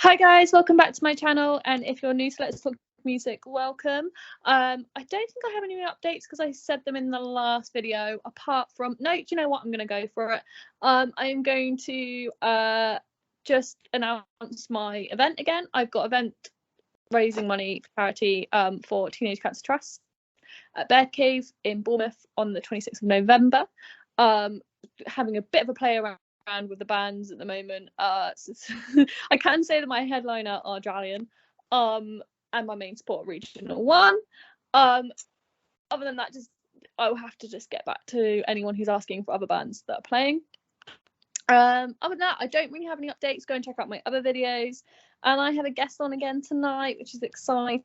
Hi guys, welcome back to my channel, and if you're new to Let's Talk Music, welcome. I don't think I have any updates because I said them in the last video, apart from, no, do you know what, I'm going to go for it. I am going to just announce my event again. I've got an event raising money for charity for Teenage Cancer Trust at Bear Cave in Bournemouth on the 26th of November. Having a bit of a play around with the bands at the moment. I can say that my headliner are Jalian, and my main support Regional 1. Other than that, I will have to just get back to anyone who's asking for other bands that are playing. Other than that, I don't really have any updates. Go and check out my other videos, and I have a guest on again tonight, which is exciting.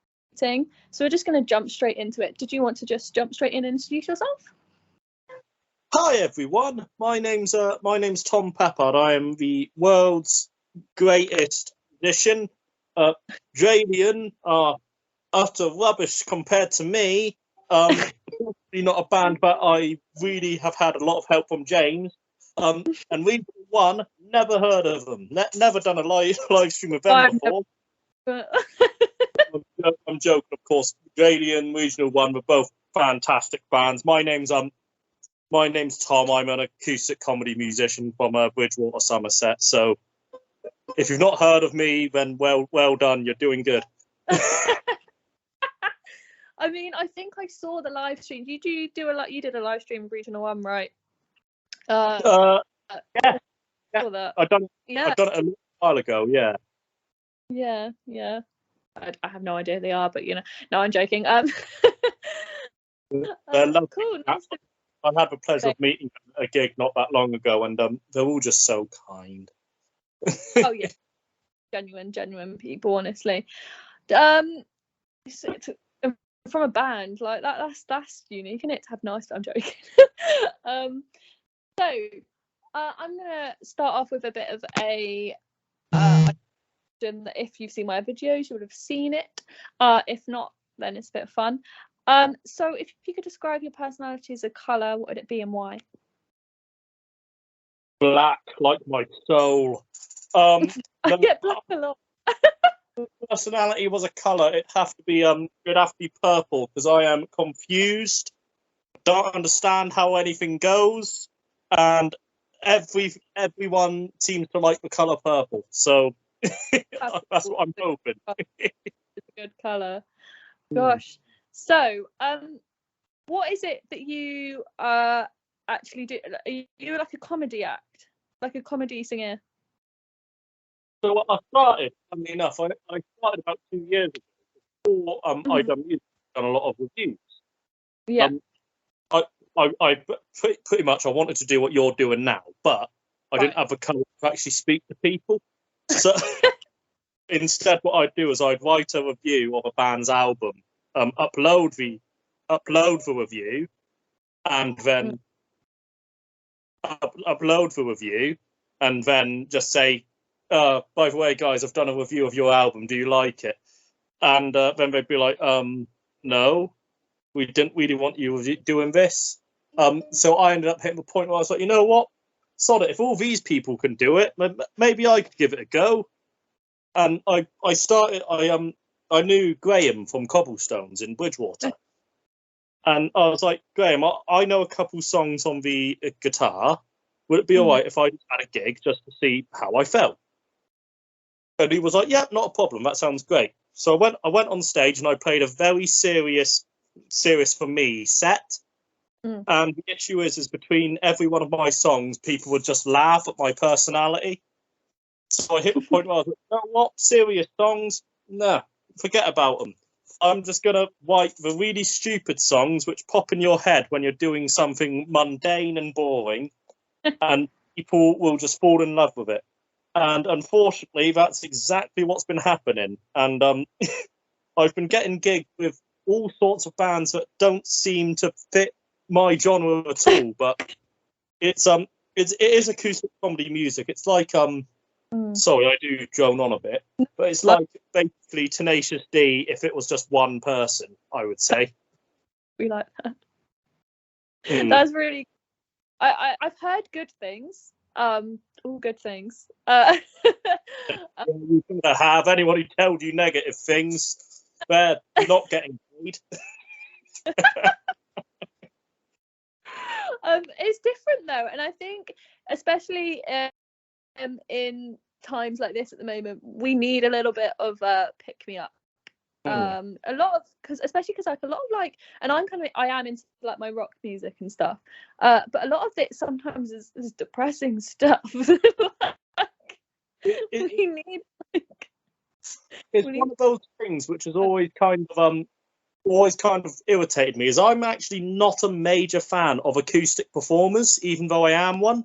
So we're just going to jump straight into it. Did you want to just jump straight in and introduce yourself? Hi everyone, my name's Tom Peppard. I am the world's greatest musician. Jalian are utter rubbish compared to me. Probably not a band, but I really have had a lot of help from James. And Regional 1, never heard of them. Never done a live stream with them before. I'm joking, of course. Jalian, Regional 1 were both fantastic bands. My name's Tom. I'm an acoustic comedy musician from Bridgewater, Somerset. So, if you've not heard of me, then well done. You're doing good. I mean, I think I saw the live stream. Did you do you did a live stream of Regional 1, right? Yeah. I've done it a little while ago. Yeah. Yeah. I have no idea who they are, but no, I'm joking. They're lovely. Cool. Nice to... I had the pleasure of meeting them at a gig not that long ago, and they're all just so kind. Oh yeah, genuine people, honestly. From a band like that's unique, isn't it? To have nice. I'm joking. So I'm gonna start off with a bit of a that if you've seen my videos, you would have seen it. If not, then it's a bit of fun. So if you could describe your personality as a colour, what would it be and why? Black, like my soul. I get black a lot. Personality was a colour. It'd have to be purple, because I am confused, don't understand how anything goes, and everyone seems to like the colour purple. So that's what I'm hoping. It's a good colour. Gosh. So, what is it that you actually do? Are you like a comedy act, like a comedy singer? So I started, funnily enough, I started about 2 years ago. Before I'd done a lot of reviews. Yeah. I pretty much I wanted to do what you're doing now, but I didn't have the courage to actually speak to people. So instead, what I'd do is I'd write a review of a band's album, upload the review, and then upload the review, and then just say, by the way, guys, I've done a review of your album. Do you like it? And then they'd be like, no, we didn't really want you doing this. So I ended up hitting the point where I was like, you know what? Sod it. If all these people can do it, maybe I could give it a go. And I knew Graham from Cobblestones in Bridgewater. And I was like, Graham, I know a couple songs on the guitar. Would it be all right if I just had a gig just to see how I felt? And he was like, yeah, not a problem. That sounds great. So I went on stage and I played a very serious for me set. And the issue is between every one of my songs, people would just laugh at my personality. So I hit the point where I was like, you know what? Serious songs? Nah, forget about them. I'm just going to write the really stupid songs which pop in your head when you're doing something mundane and boring, and people will just fall in love with it. And unfortunately, that's exactly what's been happening. And I've been getting gigs with all sorts of bands that don't seem to fit my genre at all. But it is acoustic comedy music. It's like sorry, I do drone on a bit, but it's like basically Tenacious D if it was just one person, I would say. We like that. That's really. I've heard good things. all good things. You better have anyone who told you negative things. They're not getting paid. It's different though, and I think especially in times like this at the moment, we need a little bit of pick me up. A lot of especially because like a lot of like, and I am into like my rock music and stuff, but a lot of it sometimes is depressing stuff. We need like, it's one of those things which has always kind of irritated me, is I'm actually not a major fan of acoustic performers, even though I am one.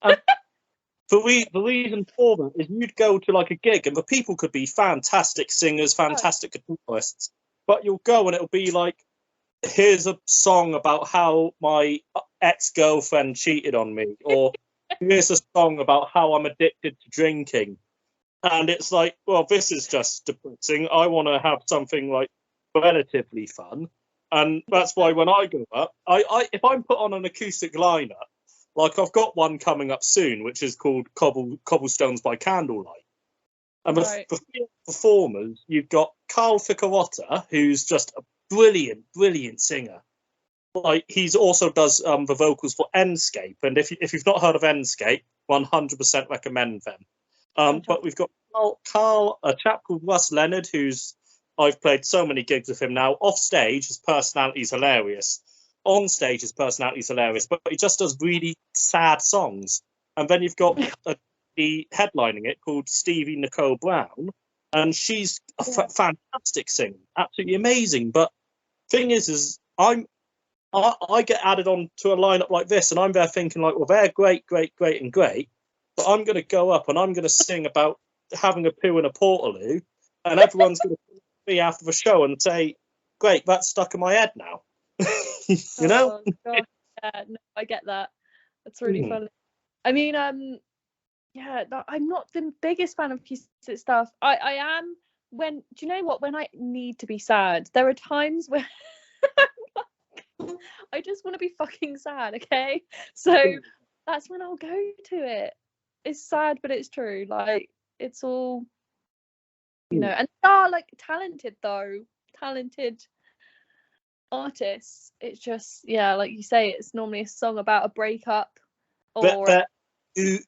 And the reason for that is you'd go to like a gig and the people could be fantastic singers, fantastic guitarists, but you'll go and it'll be like, here's a song about how my ex-girlfriend cheated on me, or here's a song about how I'm addicted to drinking. And it's like, well, this is just depressing. I want to have something like relatively fun. And that's why when I go up, if I'm put on an acoustic lineup, like I've got one coming up soon, which is called Cobblestones by Candlelight. And the performers, you've got Carl Ficarotta, who's just a brilliant, brilliant singer. Like he's also does the vocals for Enscape, and if you've not heard of Enscape, 100% recommend them. But we've got Carl, a chap called Russ Leonard, I've played so many gigs with him now. Off stage, his personality's hilarious. On stage, his personality's hilarious, but he just does really sad songs. And then you've got the headlining it called Stevie Nicole Brown, and she's a fantastic singer, absolutely amazing. But thing is I get added on to a lineup like this, and I'm there thinking like, well, they're great, great, great, and great, but I'm going to go up and I'm going to sing about having a poo in a portaloo, and everyone's going to me after the show and say, great, that's stuck in my head now. You know? Gosh, yeah, no, I get that. That's really funny. I mean, I'm not the biggest fan of acoustic stuff. I am when, do you know what, when I need to be sad, there are times where I just want to be fucking sad, okay? So that's when I'll go to it. It's sad, but it's true. Like, it's all, you know, and they are like talented artists. It's just, like you say, it's normally a song about a breakup, or they're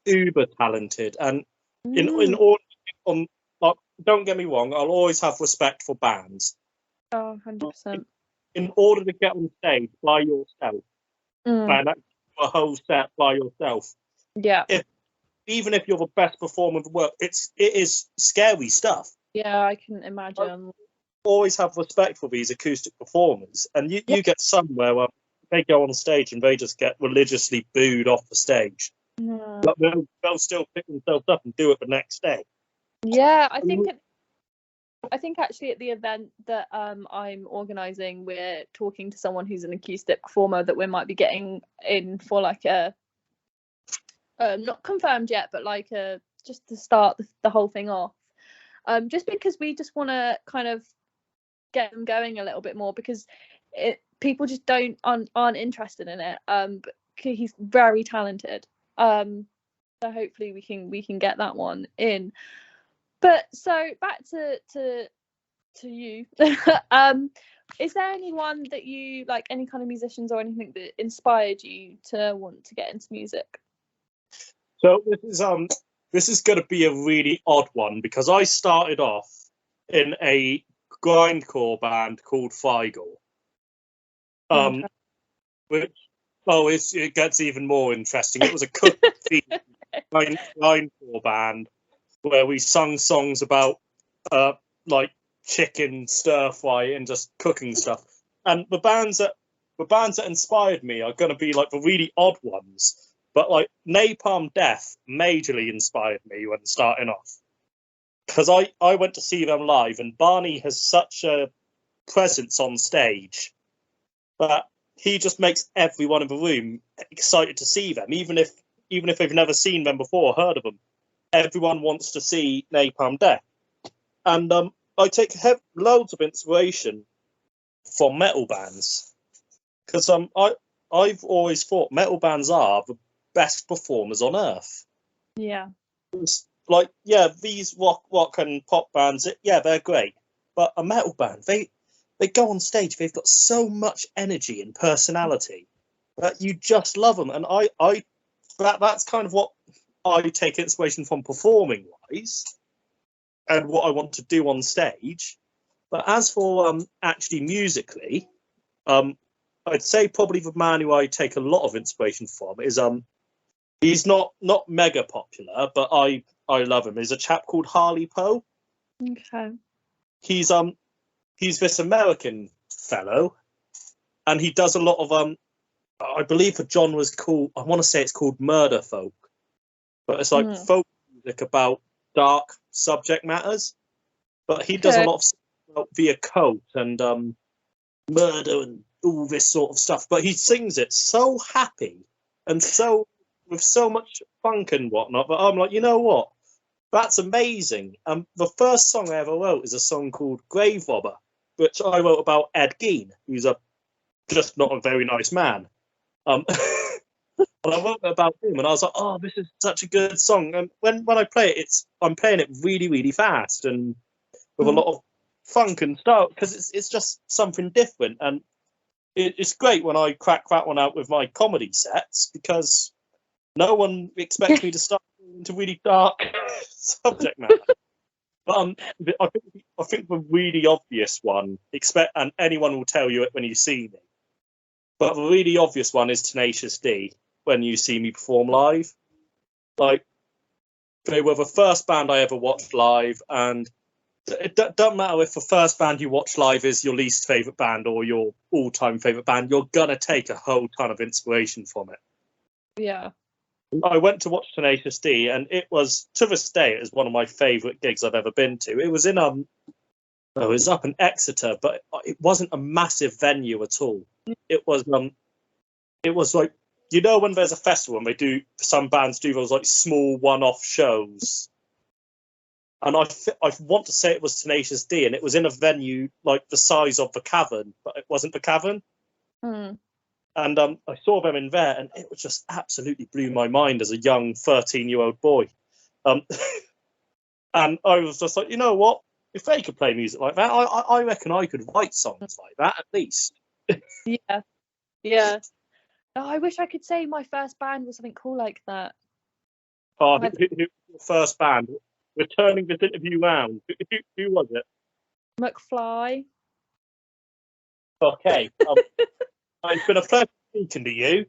uber talented, and in order on, like, don't get me wrong, I'll always have respect for bands. 100%. In order to get on stage by yourself and do a whole set by yourself, even if you're the best performer in the world, it is scary stuff. I can imagine. Always have respect for these acoustic performers, and you get somewhere where they go on stage and they just get religiously booed off the stage, but they'll still pick themselves up and do it the next day. I think actually at the event that I'm organising, we're talking to someone who's an acoustic performer that we might be getting in for like a not confirmed yet, but like just to start the whole thing off, just because we just want to kind of get them going a little bit more, because people just aren't interested in it, but he's very talented, so hopefully we can get that one in. But so back to you. Is there anyone that you like, any kind of musicians or anything that inspired you to want to get into music? So this is going to be a really odd one, because I started off in a grindcore band called Feigl, which it gets even more interesting. It was a cookie grindcore band where we sung songs about like chicken stir fry and just cooking stuff. And the bands that inspired me are going to be like the really odd ones. But like Napalm Death majorly inspired me when starting off, because I went to see them live, and Barney has such a presence on stage that he just makes everyone in the room excited to see them, even if they've never seen them before or heard of them. Everyone wants to see Napalm Death. And I take loads of inspiration from metal bands, because I've always thought metal bands are the best performers on earth. Yeah. Like, yeah, these rock and pop bands, yeah, they're great. But a metal band, they go on stage, they've got so much energy and personality that you just love them. And that's kind of what I take inspiration from performing wise, and what I want to do on stage. But as for actually musically, I'd say probably the man who I take a lot of inspiration from is he's not mega popular, but I love him. He's a chap called Harley Poe. Okay. He's this American fellow, and he does a lot of I believe the genre's called, I want to say it's called murder folk, but it's like folk music about dark subject matters. But he does a lot of stuff about the occult and murder and all this sort of stuff. But he sings it so happy and so with so much funk and whatnot. But I'm like, you know what? That's amazing. The first song I ever wrote is a song called Grave Robber, which I wrote about Ed Gein, who's just not a very nice man. And I wrote about him, and I was like, oh, this is such a good song. And when I play it, I'm playing it really, really fast and with a lot of funk and stuff, because it's just something different. And it's great when I crack that one out with my comedy sets, because no one expects me to start into really dark subject matter. But I think the really obvious one, and anyone will tell you it when you see me, but the really obvious one is Tenacious D when you see me perform live. Like, they were the first band I ever watched live, and it doesn't matter if the first band you watch live is your least favourite band or your all-time favourite band, you're going to take a whole ton of inspiration from it. Yeah. I went to watch Tenacious D, and it was, to this day, it was one of my favourite gigs I've ever been to. It was in it was up in Exeter, but it wasn't a massive venue at all. It was like, you know, when there's a festival and some bands do those like small one-off shows. And I want to say it was Tenacious D, and it was in a venue like the size of the Cavern, but it wasn't the Cavern. And I saw them in there, and it just absolutely blew my mind as a young 13-year-old boy. And I was just like, you know what? If they could play music like that, I reckon I could write songs like that at least. Yeah. Yeah. Oh, I wish I could say my first band was something cool like that. Oh, who was your first band? We're turning this interview round. Who was it? McFly. Okay. It's been a pleasure speaking to you.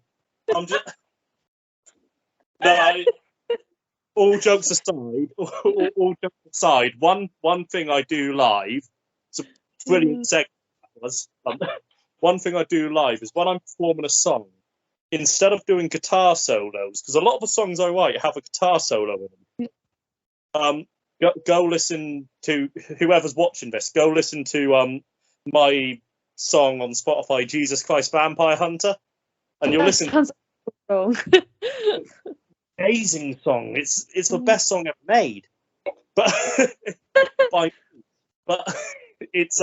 I'm just... No, all jokes aside, one thing I do live, it's a brilliant segment was, one thing I do live is when I'm performing a song, instead of doing guitar solos, because a lot of the songs I write have a guitar solo in them, go listen to, whoever's watching this, go listen to my song on Spotify, Jesus Christ Vampire Hunter, and you'll listen. Sounds wrong. Amazing song. It's the best song ever made. But it's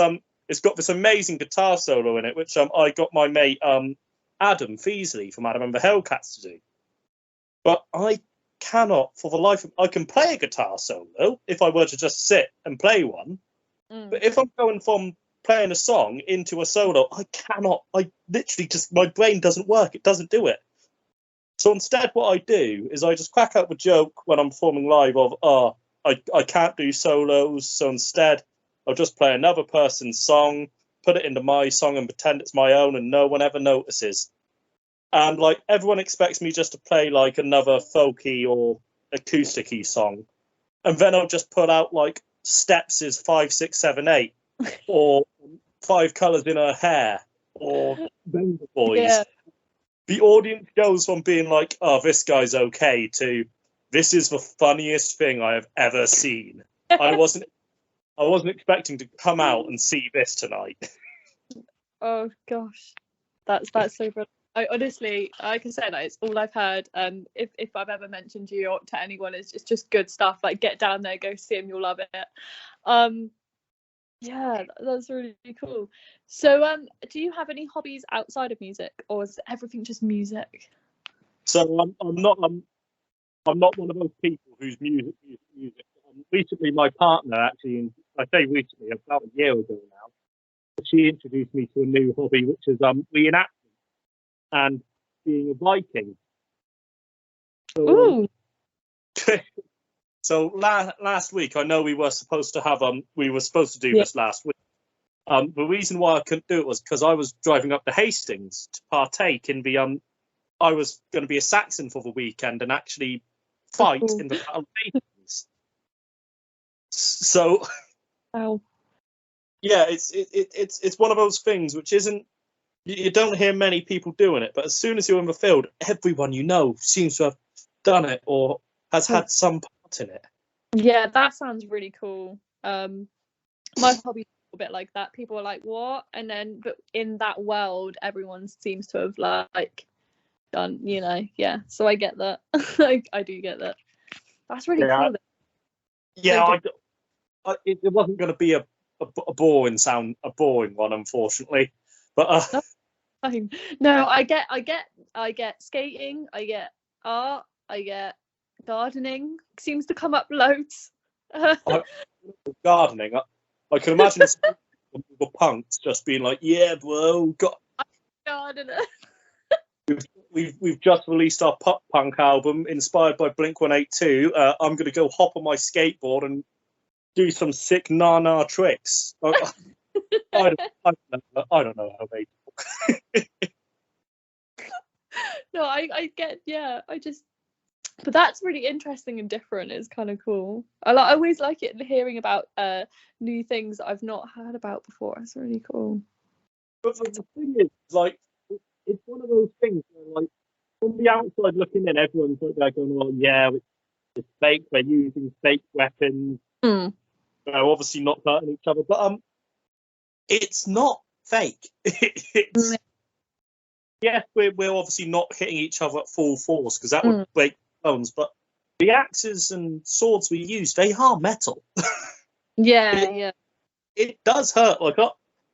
got this amazing guitar solo in it, which I got my mate Adam Feasley from Adam and the Hellcats to do. But I cannot, for the life of, I can play a guitar solo if I were to just sit and play one. But if I'm going from playing a song into a solo, I cannot. I literally just, my brain doesn't work. It doesn't do it. So instead, what I do is I just crack up a joke when I'm performing live of, I can't do solos. So instead, I'll just play another person's song, put it into my song and pretend it's my own, and no one ever notices. And like, everyone expects me just to play like another folky or acoustic-y song. And then I'll just put out like Steps is 5, 6, 7, 8, or 5 Colours in Her Hair, or Bender Boys. Yeah. The audience goes from being like, oh, this guy's okay, to this is the funniest thing I have ever seen. I wasn't expecting to come out and see this tonight. Oh gosh, that's so brilliant. I honestly, like I said, it's all I've heard. If I've ever mentioned you or to anyone, it's just good stuff. Like, get down there, go see him, you'll love it. Yeah, that's really cool. So, do you have any hobbies outside of music, or is everything just music? So I'm not I'm not one of those people who's music. Recently, my partner actually, I say recently, about a year ago now, she introduced me to a new hobby, which is reenacting and being a Viking. So, Ooh. so last week, I know we were supposed to do this last week. The reason why I couldn't do it was because I was driving up to Hastings to partake in the I was going to be a Saxon for the weekend and actually fight in the Battle of Hastings. So, wow. Yeah, it's one of those things which isn't, you don't hear many people doing it, but as soon as you're in the field, everyone you know seems to have done it or has had some part in it. Yeah, that sounds really cool. My hobby's a bit like that. People are like, what? And then, but in that world, everyone seems to have like done, yeah. So I get that. I do get that. That's really cool. Yeah, it wasn't going to be a boring one, unfortunately. But fine. No, I get skating, I get art, I get gardening. Seems to come up loads. Gardening, I can imagine the punks just being like, "Yeah, bro, got gardener." We've just released our pop punk album inspired by Blink-182. I'm going to go hop on my skateboard and do some sick na tricks. I don't know how they talk. No, I get, but that's really interesting and different. It's kind of cool. I always like it hearing about new things that I've not heard about before. It's really cool. But the thing is, like, it's one of those things where, like, from the outside looking in, everyone's like going, "Well, yeah, it's fake. They're using fake weapons. They're obviously not hurting each other." But it's not fake. It's yes, we're obviously not hitting each other at full force because that would break bones. But the axes and swords we use, they are metal. Yeah. It does hurt. Like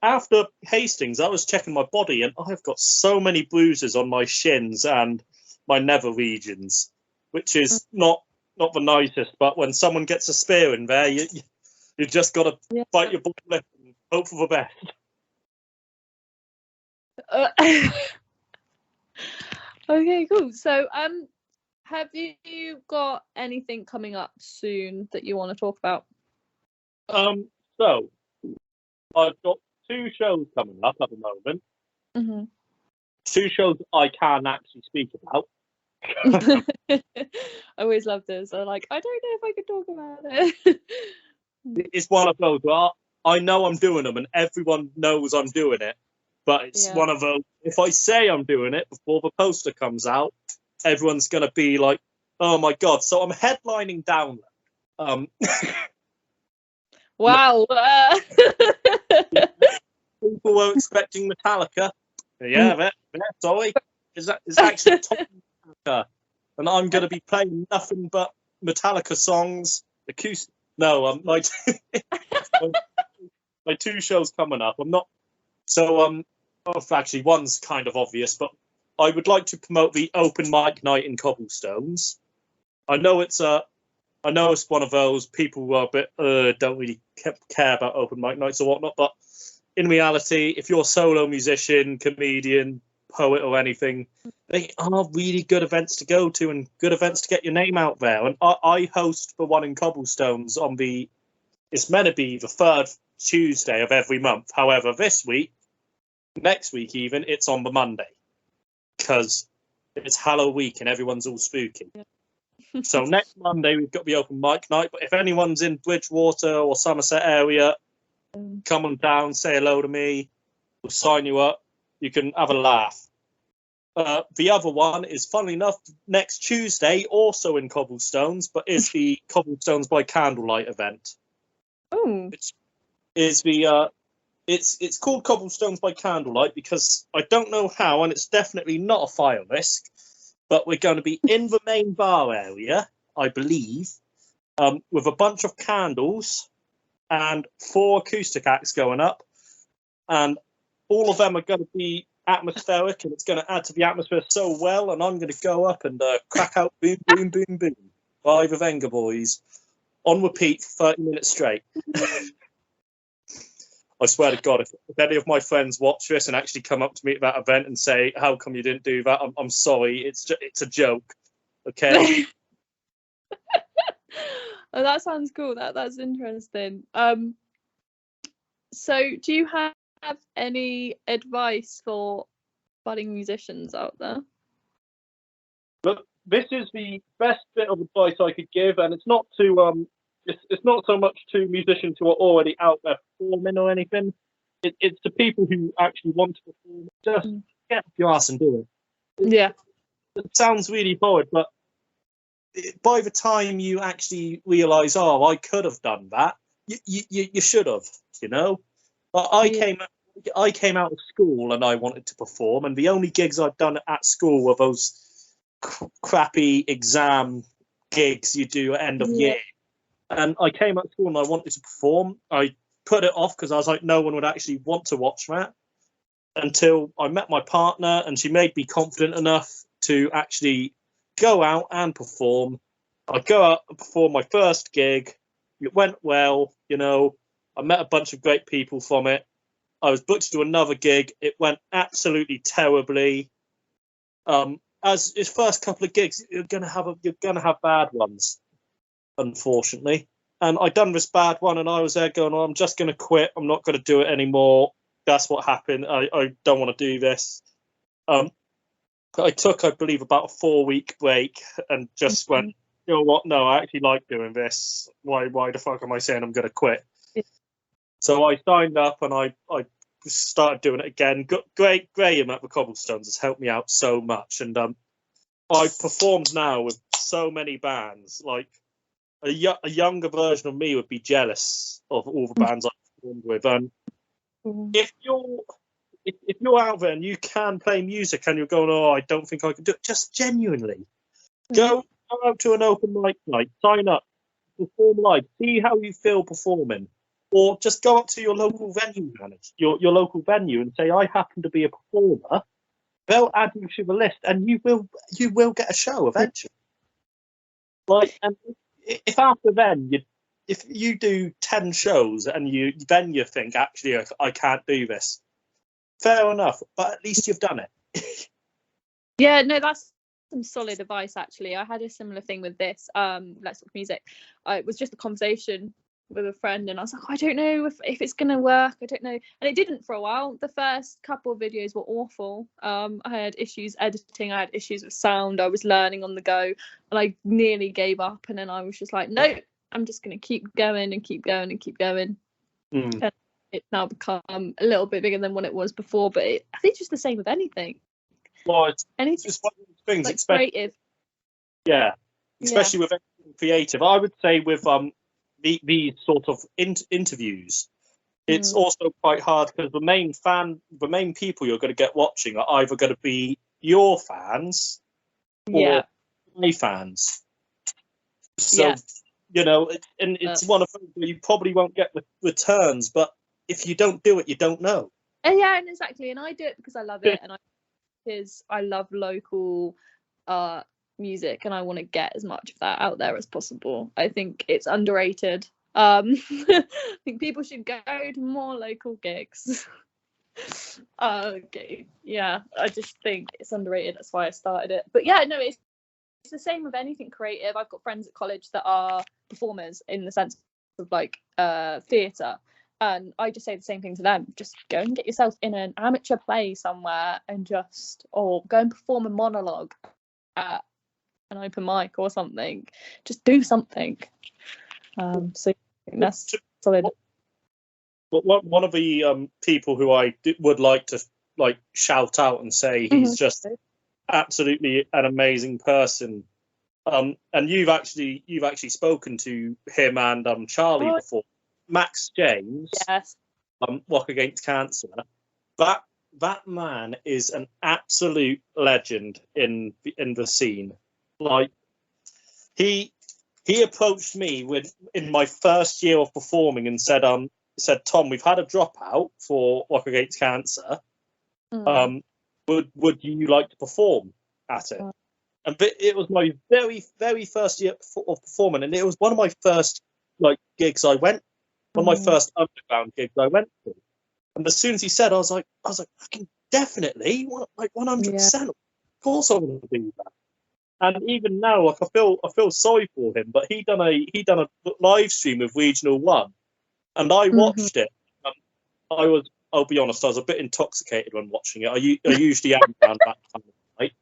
after Hastings, I was checking my body, and I've got so many bruises on my shins and my nether regions, which is not the nicest. But when someone gets a spear in there, you just got to bite your lip and hope for the best. Okay, cool. So, have you got anything coming up soon that you want to talk about? So I've got 2 shows coming up at the moment. Mm-hmm. 2 shows I can actually speak about. I always love this. I'm like, I don't know if I can talk about it. It's one of those where I know I'm doing them and everyone knows I'm doing it. But it's one of those, if I say I'm doing it before the poster comes out, everyone's going to be like, oh my God. So I'm headlining Download. Wow. People were expecting Metallica. Yeah, sorry. It's actually Tom Peppard. And I'm going to be playing nothing but Metallica songs, acoustic. No, my 2 shows coming up. I'm not. So, actually, one's kind of obvious, but I would like to promote the open mic night in Cobblestones. I know it's one of those people who are a bit don't really care about open mic nights or whatnot, but in reality, if you're a solo musician, comedian, poet, or anything, they are really good events to go to and good events to get your name out there. And I host the one in Cobblestones it's meant to be the 3rd Tuesday of every month. However, next week even, it's on the Monday because it's Halloween and everyone's all spooky. So next Monday we've got the open mic night. But if anyone's in Bridgewater or Somerset area, come on down, say hello to me. We'll sign you up. You can have a laugh. The other one is, funnily enough, next Tuesday, also in Cobblestones, but is the Cobblestones by Candlelight event. Oh, Which is it's called Cobblestones by Candlelight because I don't know how, and it's definitely not a fire risk, but we're going to be in the main bar area, I believe, with a bunch of candles and 4 acoustic acts going up, and all of them are going to be atmospheric, and it's going to add to the atmosphere so well. And I'm going to go up and crack out boom, boom, boom, boom. by the Venga Boys on repeat for 30 minutes straight. I swear to God, if any of my friends watch this and actually come up to me at that event and say, "How come you didn't do that?" I'm sorry. It's a joke. Okay. Oh, that sounds cool. That's interesting. So do you have any advice for budding musicians out there? Look, this is the best bit of advice I could give, and it's not to it's not so much to musicians who are already out there performing or anything. It's to people who actually want to perform. Just get off your ass and do it. Yeah. It sounds really horrid, but by the time you actually realise, oh, I could have done that, you should have, you know. But I came out of school and I wanted to perform, and the only gigs I'd done at school were those crappy exam gigs you do at end of year. And I came out of school and I wanted to perform. I put it off because I was like, no one would actually want to watch that, until I met my partner and she made me confident enough to actually go out and perform. I go out and perform my first gig. It went well, you know. I met a bunch of great people from it. I was booked to do another gig. It went absolutely terribly. As his first couple of gigs, you're gonna have bad ones, unfortunately. And I done this bad one, and I was there going, "Oh, I'm just gonna quit. I'm not gonna do it anymore. That's what happened. I don't want to do this." I took, I believe, about a 4-week break and just went, "You know what? No, I actually like doing this. Why the fuck am I saying I'm gonna quit?" So I signed up and I started doing it again. Graham at the Cobblestones has helped me out so much, and I've performed now with so many bands. Like a younger version of me would be jealous of all the bands I've performed with. And if you're out there and you can play music and you're going, "Oh, I don't think I can do it," just genuinely go out to an open mic night, sign up, perform live, see how you feel performing. Or just go up to your local venue manager, your local venue, and say, "I happen to be a performer." They'll add you to the list, and you will get a show eventually. Like, and if after then if you do 10 shows and you think, "Actually, I can't do this," fair enough, but at least you've done it. Yeah, no, that's some solid advice. Actually, I had a similar thing with this. Let's Talk Music. It was just a conversation with a friend, and I was like, "I don't know if it's gonna work. I don't know," and it didn't for a while. The first couple of videos were awful. I had issues editing, I had issues with sound, I was learning on the go, and I nearly gave up. And then I was just like, "No, I'm just gonna keep going and keep going and keep going." And it's now become a little bit bigger than what it was before, but I think it's just the same with anything. Well, it's anything just one of those things, like creative. Yeah, especially with anything creative. I would say with these sort of interviews, it's also quite hard because the main people you're going to get watching are either going to be your fans or my fans. So you know, and it's one of those where you probably won't get returns, but if you don't do it, you don't know. Yeah, and exactly. And I do it because I love it, and I love local music, and I want to get as much of that out there as possible. I think it's underrated. I think people should go to more local gigs. Okay, yeah, I just think it's underrated. That's why I started it. But yeah, no, it's the same with anything creative. I've got friends at college that are performers in the sense of like theatre, and I just say the same thing to them: just go and get yourself in an amateur play somewhere, and or go and perform a monologue at an open mic or something. Just do something. So I think that's solid. But one of the people who I would like to shout out and say he's just absolutely an amazing person. And you've actually spoken to him and Charlie before. Max James. Yes. Walk Against Cancer. That man is an absolute legend in the scene. Like he approached me in my first year of performing and said, "Tom, we've had a dropout for Walk Against Cancer. Would you like to perform at it?" And it was my very first year of performing, and it was one of my first gigs I went, one of my first underground gigs I went to. And as soon as he said, I was like, fucking definitely, 100%. Of course, I want to do that. And even now, I feel sorry for him. But he done a live stream with Regional One, and I watched it. I'll be honest, I was a bit intoxicated when watching it. I usually am around that time of night.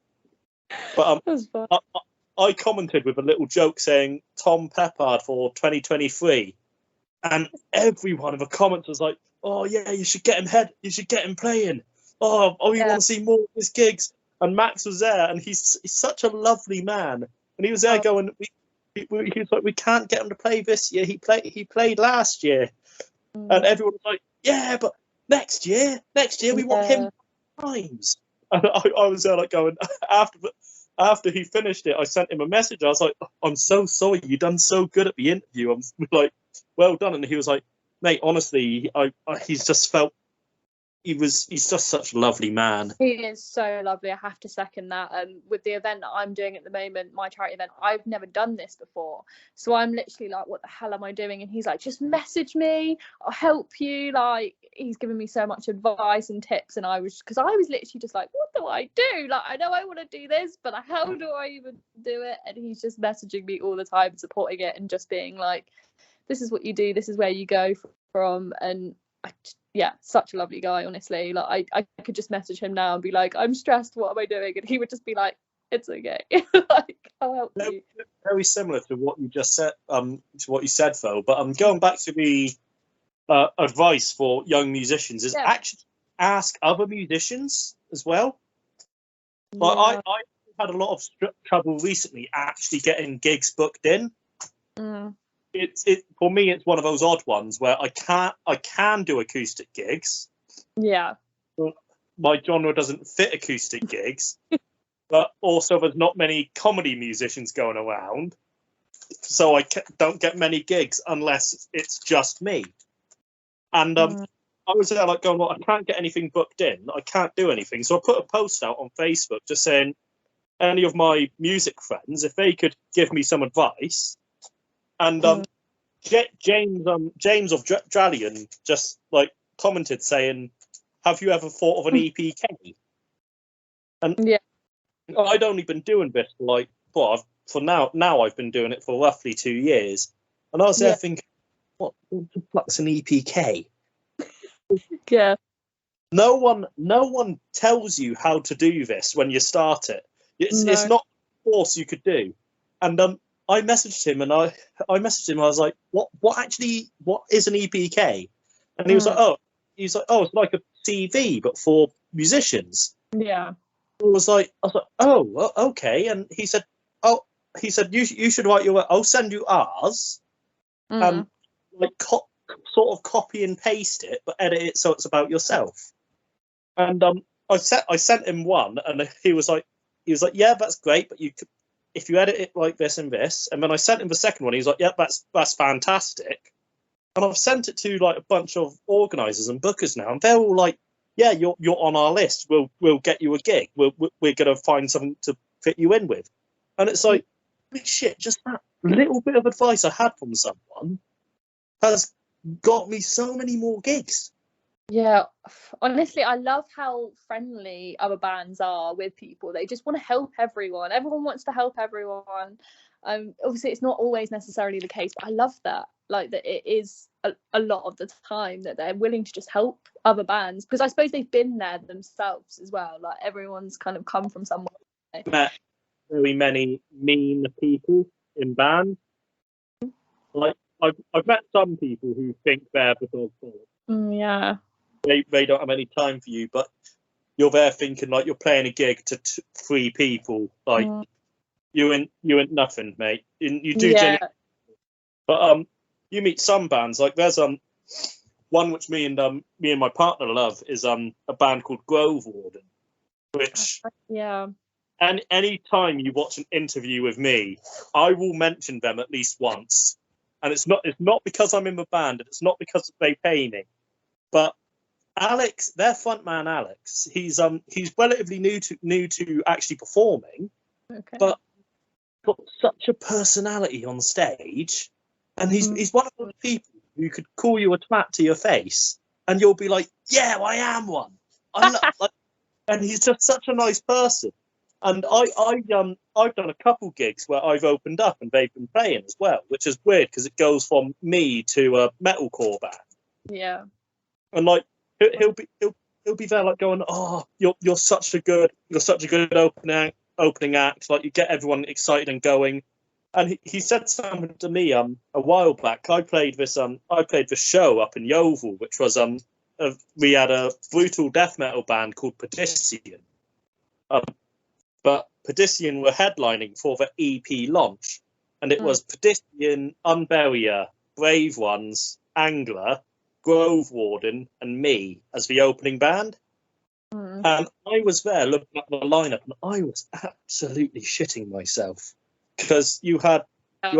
But I commented with a little joke saying Tom Peppard for 2023, and everyone in the comments was like, "Oh yeah, you should get him You should get him playing. Oh, you want to see more of his gigs?" And Max was there, and he's such a lovely man, and he was there going, he was like, "We can't get him to play this year. He played last year," and everyone was like, "Yeah, but next year we want him times." And I was there going, after he finished it, I sent him a message. I was like, "I'm so sorry, you done so good at the interview. I'm like, well done." And he was like, "Mate, honestly, he's just felt he's just such a lovely man." He is so lovely. I have to second that. With the event that I'm doing at the moment, my charity event, I've never done this before, so I'm literally like, what the hell am I doing? And he's like, just message me, I'll help you. Like, he's given me so much advice and tips, and I was literally just like, what do I do? Like, I know I want to do this, but how do I even do it? And he's just messaging me all the time, supporting it, and just being like, this is what you do, this is where you go from. And such a lovely guy, honestly. Like, I could just message him now and be like, I'm stressed, what am I doing? And he would just be like, it's okay. Like, I'll help you. Very similar to what you just said, to what you said, Phil. But I'm going back to the advice for young musicians is actually ask other musicians as well. Like, I had a lot of trouble recently actually getting gigs booked in. It for me, it's one of those odd ones where I can do acoustic gigs. Yeah. My genre doesn't fit acoustic gigs, but also there's not many comedy musicians going around, so I don't get many gigs unless it's just me. And I was there like going, well, I can't get anything booked in. I can't do anything. So I put a post out on Facebook just saying, any of my music friends, if they could give me some advice. And James of Drallion just like commented saying, have you ever thought of an EPK? And I'd only been doing this for now I've been doing it for roughly 2 years. And I was there thinking, what the fuck's an EPK? Yeah. No one tells you how to do this when you start it. It's not a course you could do. And I messaged him and I was like, what is an EPK? And he was like, it's like a CV but for musicians. Yeah. I was like, oh, well, okay. And he said you should write I'll send you ours, and like sort of copy and paste it, but edit it so it's about yourself. And I sent him one, and he was like, yeah, that's great, but if you edit it like this and this. And then I sent him the second one. He was like, yeah, that's fantastic. And I've sent it to like a bunch of organisers and bookers now, and they're all like, yeah, you're on our list. We'll get you a gig. We're gonna find something to fit you in with. And it's like, shit, just that little bit of advice I had from someone has got me so many more gigs. Yeah, honestly, I love how friendly other bands are with people. They just want to help everyone. Everyone wants to help everyone. Obviously, it's not always necessarily the case, but I love that. Like, that it is a lot of the time that they're willing to just help other bands, because I suppose they've been there themselves as well. Like, everyone's kind of come from somewhere. Met very many mean people in bands. Like, I've met some people who think they're the dog bollocks. Yeah. They don't have any time for you, but you're there thinking like you're playing a gig to 3 people. Like, you ain't nothing, mate. You do genuinely. But you meet some bands, like there's one which me and my partner love is a band called Grove Warden, which and any time you watch an interview with me, I will mention them at least once. And it's not because I'm in the band, and it's not because they pay me, but Alex, their frontman Alex, he's relatively new to actually performing, Okay. but got such a personality on stage, and he's one of those people who could call you a twat to your face, and you'll be like, yeah, I am one. And he's just such a nice person. And I've done a couple gigs where I've opened up and they've been playing as well, which is weird because it goes from me to a metalcore band. Yeah. And like he'll be there like going, oh, you're such a good opening act. Like you get everyone excited and going. And he said something to me a while back. I played this show up in Yeovil, which was we had a brutal death metal band called Perdition. But Perdition were headlining for the EP launch, and it was Perdition, Unburier, Brave Ones, Angler, Grove Warden, and me as the opening band. And I was there looking at the lineup, and I was absolutely shitting myself because you had a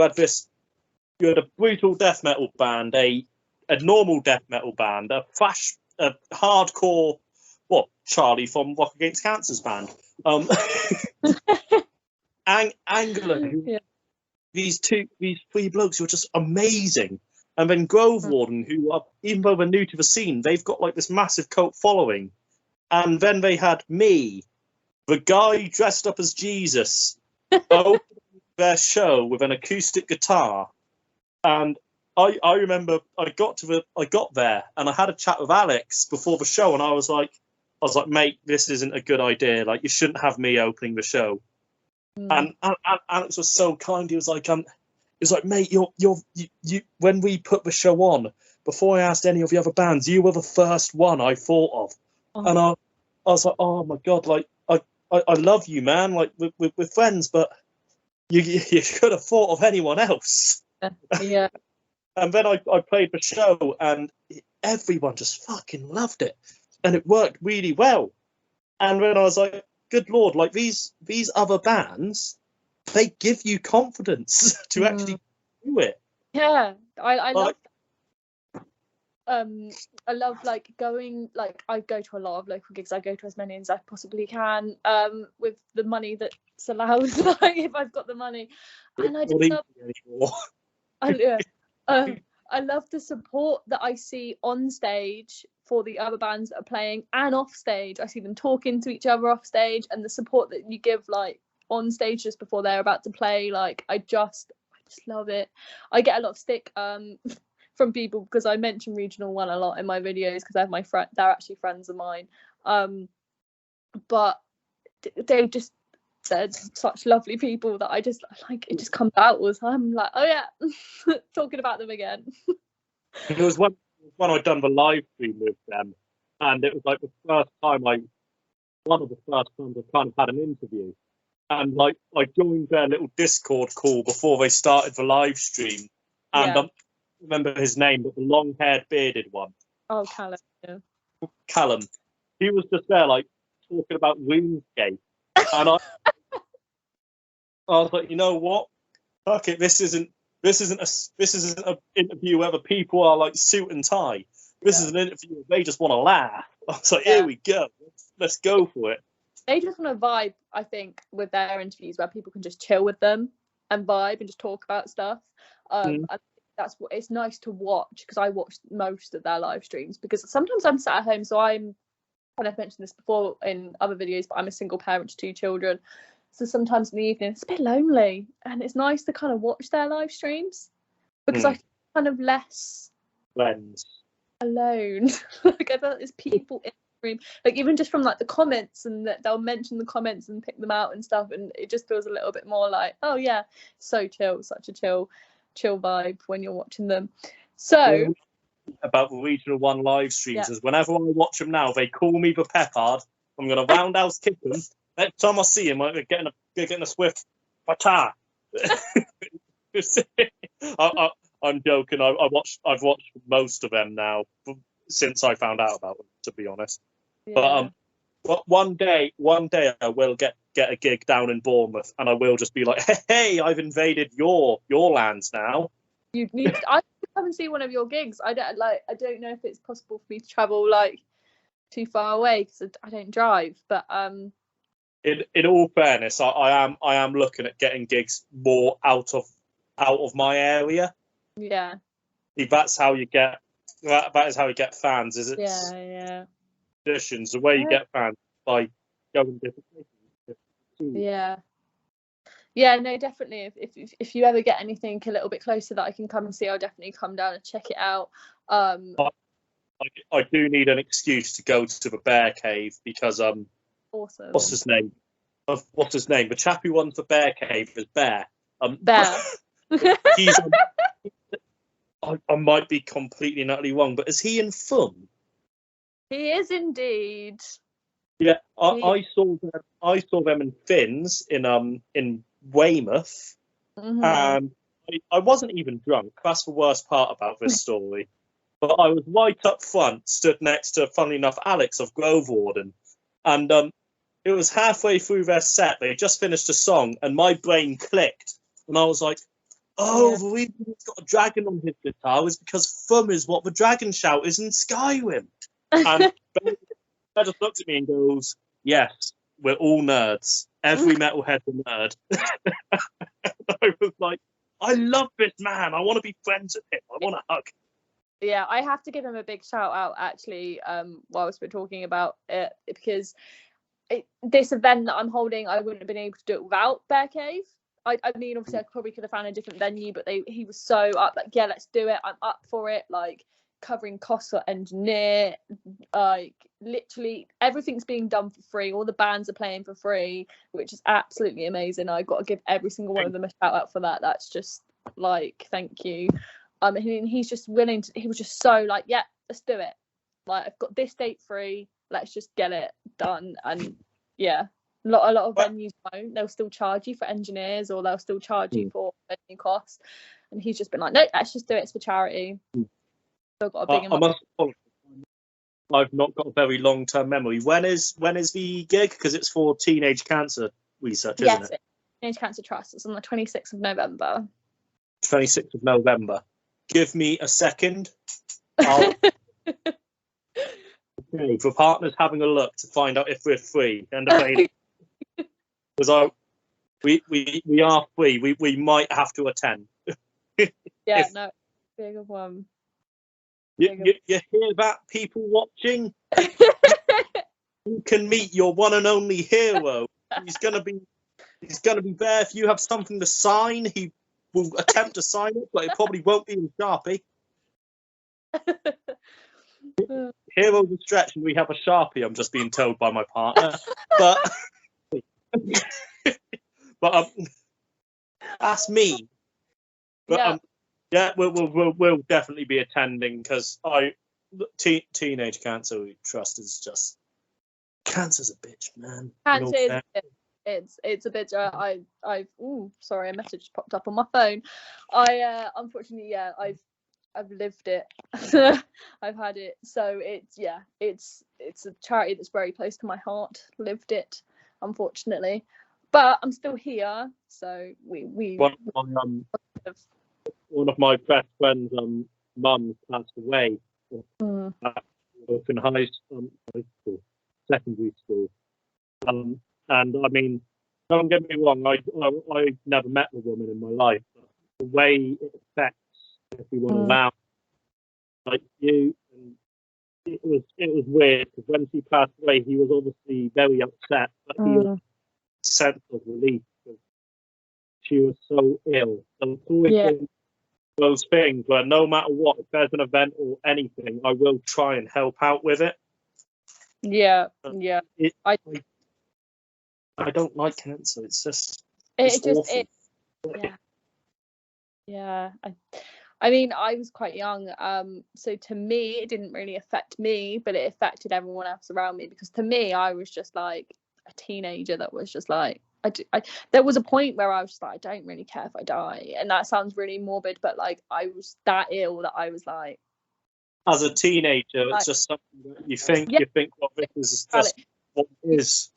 brutal death metal band, a normal death metal band, a hardcore, Charlie from Rock Against Cancer's band. Angler, these three blokes who are just amazing, and then Grove Warden, who are, even though they're new to the scene, they've got like this massive cult following, and then they had me, the guy dressed up as Jesus, opening their show with an acoustic guitar, and I remember I got there and I had a chat with Alex before the show, and I was like, mate, this isn't a good idea. Like, you shouldn't have me opening the show. And Alex was so kind. He was like, mate, you. When we put the show on, before I asked any of the other bands, you were the first one I thought of. And I was like, oh my god, like I love you, man. Like we're friends, but you could have thought of anyone else. Yeah. And then I played the show, and everyone just fucking loved it. And it worked really well. And then I was like, good Lord, like these other bands, they give you confidence to actually do it. Yeah, I love that. I love like going, like I go to a lot of local gigs. I go to as many as I possibly can with the money that's allowed, like if I've got the money. And I just love I love the support that I see on stage for the other bands that are playing and off stage. I see them talking to each other off stage, and the support that you give like on stage just before they're about to play. Like I just love it. I get a lot of stick from people because I mention Regional One a lot in my videos because I have my friend. They're actually friends of mine. But they're such lovely people that I just like. It just comes out all the time. I'm like, oh yeah, talking about them again. There was one I'd done the live stream with them, and it was like one of the first times I kind of had an interview, and like I joined their little Discord call before they started the live stream, and I don't remember his name, but the long-haired bearded one. Oh, Callum. Yeah. Callum. He was just there like talking about RuneScape, and I was like, you know what? Fuck it, this isn't an interview where the people are like suit and tie. This is an interview where they just want to laugh. I was like, here we go. Let's go for it. They just want to vibe, I think, with their interviews where people can just chill with them and vibe and just talk about stuff. And that's what it's nice to watch, because I watch most of their live streams because sometimes I'm sat at home, so and I've mentioned this before in other videos, but I'm a single parent to 2 children. So sometimes in the evening it's a bit lonely, and it's nice to kind of watch their live streams because I feel kind of less alone. Like I feel like there's people in the room, like even just from like the comments, and that they'll mention the comments and pick them out and stuff, and it just feels a little bit more like, oh yeah, so chill, such a chill vibe when you're watching them. So about the Regional One live streams is whenever I watch them now, they call me the Peppard. I'm gonna roundhouse kick them. Next time I see him, I'm getting a swift bata. I'm joking. I've watched most of them now since I found out about them, to be honest. Yeah. But one day I will get a gig down in Bournemouth, and I will just be like, hey, I've invaded your lands now. You need. I come and see one of your gigs. I don't know if it's possible for me to travel like too far away because I don't drive, but in all fairness, I am looking at getting gigs more out of my area. Yeah. That's how you get that is how you get fans. Is it's Yeah. traditions. The way you get fans by going different places. Yeah, no, definitely. If you ever get anything a little bit closer that I can come and see, I'll definitely come down and check it out. I do need an excuse to go to the Bear Cave because awesome. What's his name? The chap who runs the Bear Cave is Bear. Bear. He's. I might be completely and utterly wrong, but is he in Fun? He is indeed. Yeah, I saw them in Finns in Weymouth, and I wasn't even drunk. That's the worst part about this story. But I was right up front, stood next to, funnily enough, Alex of Grove Warden, and it was halfway through their set. They just finished a song, and my brain clicked, and I was like, "Oh, the reason he's got a dragon on his guitar is because Thumb is what the dragon shout is in Skyrim." And Ben just looked at me and goes, "Yes, we're all nerds. Every metalhead's a nerd." I was like, "I love this man. I want to be friends with him. I want to hug." Yeah, I have to give him a big shout out actually, whilst we're talking about it, because this event that I'm holding, I wouldn't have been able to do it without Bear Cave. I mean, obviously I probably could have found a different venue, but he was so up, like, yeah, let's do it. I'm up for it. Like, covering costs for engineer, like literally everything's being done for free. All the bands are playing for free, which is absolutely amazing. I've got to give every single one of them a shout out for that. That's just like, thank you. And he's just willing to, he was just so like, yeah, let's do it. Like, I've got this date free, let's just get it done. And yeah, a lot of venues won't. They'll still charge you for engineers, or they'll still charge you for venue costs. And he's just been like, no, let's just do it. It's for charity. Still got a big I've not got a very long-term memory. When is the gig? Because it's for teenage cancer research, isn't it? Yes, Teenage Cancer Trust. It's on the 26th of November. 26th of November. Give me a second. Okay, for partners having a look to find out if we're free and available. Because we are free. We might have to attend. Yeah, no, big of one. You hear that, people watching? You can meet your one and only hero. He's gonna be there. If you have something to sign, he will attempt to sign it, but it probably won't be in Sharpie. Hero's a stretch, and we have a Sharpie. I'm just being told by my partner, but that's me. But yeah, we'll definitely be attending, because Teenage Cancer Trust is just, cancer's a bitch, man. Cancer is it's a bitch. Sorry, a message popped up on my phone. Unfortunately, I've lived it. I've had it, so it's a charity that's very close to my heart. Lived it, unfortunately, but I'm still here. So we one of my best friends' mums passed away in high school, secondary school. And I mean, don't get me wrong, I never met the woman in my life, but the way it affects everyone around, like you, and it was weird, because when she passed away, he was obviously very upset, but he had a sense of relief because she was so ill. So it's always those things where no matter what, if there's an event or anything, I will try and help out with it. I don't like cancer. It's just awful. I mean, I was quite young, so to me it didn't really affect me, but it affected everyone else around me, because to me I was just like a teenager that was just like, there was a point where I was just like, I don't really care if I die, and that sounds really morbid, but like, I was that ill that I was like, as a teenager, it's just something that you think, well, this is just what it is.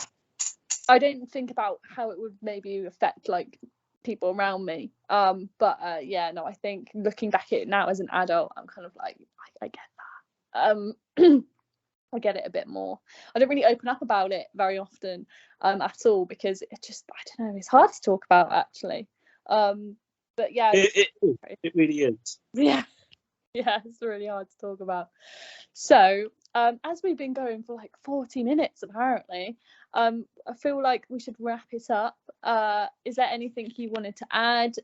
I don't think about how it would maybe affect like people around me, but I think looking back at it now as an adult, I'm kind of like, I get that. I get it a bit more. I don't really open up about it very often at all, because it just, I don't know, it's hard to talk about actually. But yeah, it really is. Yeah, it's really hard to talk about. So as we've been going for like 40 minutes apparently, I feel like we should wrap it up. Is there anything you wanted to add?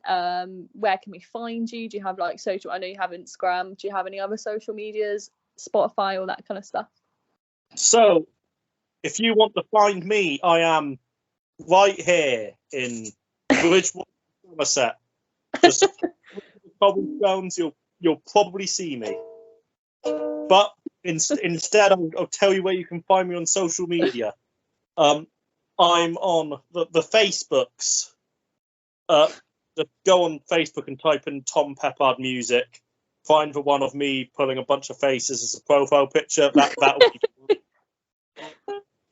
Where can we find you? Do you have like social, I know you have Instagram, do you have any other social medias, Spotify, all that kind of stuff? So if you want to find me, I am right here in Bridgewater, Somerset. Just cobblestones, you'll probably see me. But instead, I'll tell you where you can find me on social media. I'm on the Facebooks. Just go on Facebook and type in Tom Peppard music. Find the one of me pulling a bunch of faces as a profile picture. That'll be fun.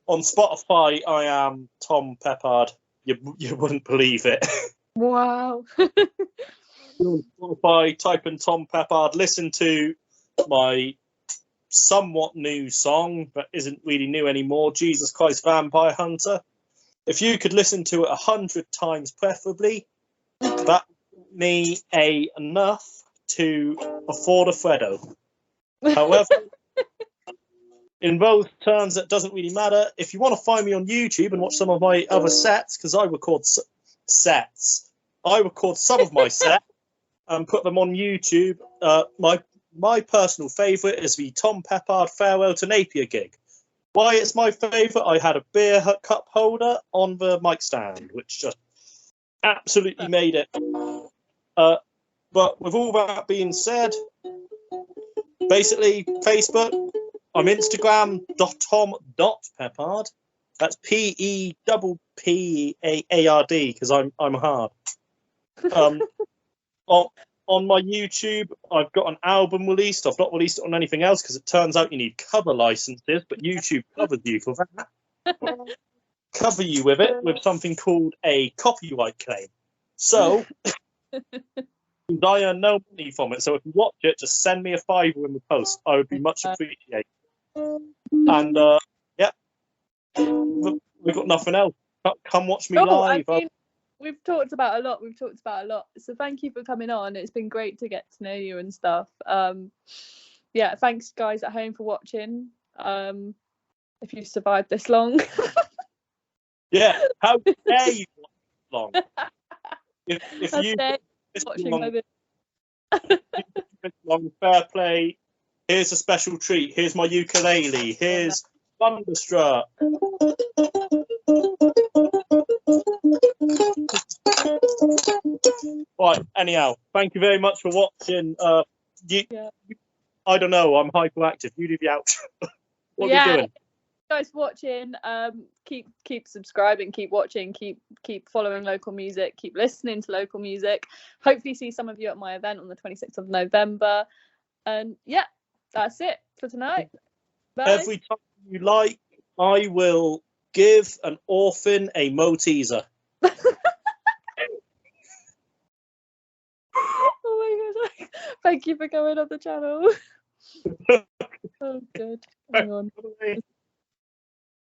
On Spotify, I am Tom Peppard. You wouldn't believe it. Wow. On Spotify, type in Tom Peppard. Listen to my somewhat new song that isn't really new anymore, Jesus Christ Vampire Hunter. If you could listen to it 100 times preferably, that would me enough to afford a Freddo. However, in both terms, that doesn't really matter. If you want to find me on YouTube and watch some of my other sets, because I record sets, I record some of my sets and put them on YouTube. My personal favourite is the Tom Peppard Farewell to Napier gig. Why it's my favourite? I had a beer cup holder on the mic stand, which just absolutely made it. But with all that being said, basically Facebook, I'm Instagram.tom.peppard. That's PEPPARD because I'm hard. On my YouTube, I've got an album released. I've not released it on anything else because it turns out you need cover licenses, but YouTube covers you for that. Cover you with it with something called a copyright claim. So I earn no money from it. So if you watch it, just send me a $5 in the post. I would be much appreciated. And yeah, we've got nothing else. Come watch me live. I mean, we've talked about a lot. So thank you for coming on. It's been great to get to know you and stuff. Yeah, thanks guys at home for watching. If you've survived this long. Yeah, how dare you watch this long? If you watching long, fair play. Here's a special treat. Here's my ukulele. Here's Thunderstruck. Right, anyhow, thank you very much for watching. I don't know, I'm hyperactive. You do the outro. What are you doing? Guys watching, keep subscribing, keep watching, keep following local music, keep listening to local music. Hopefully see some of you at my event on the 26th of November. And yeah, that's it for tonight. Bye. Every time you like, I will give an orphan a Moteaser. Oh my god. Thank you for coming on the channel. Oh good. Hang on.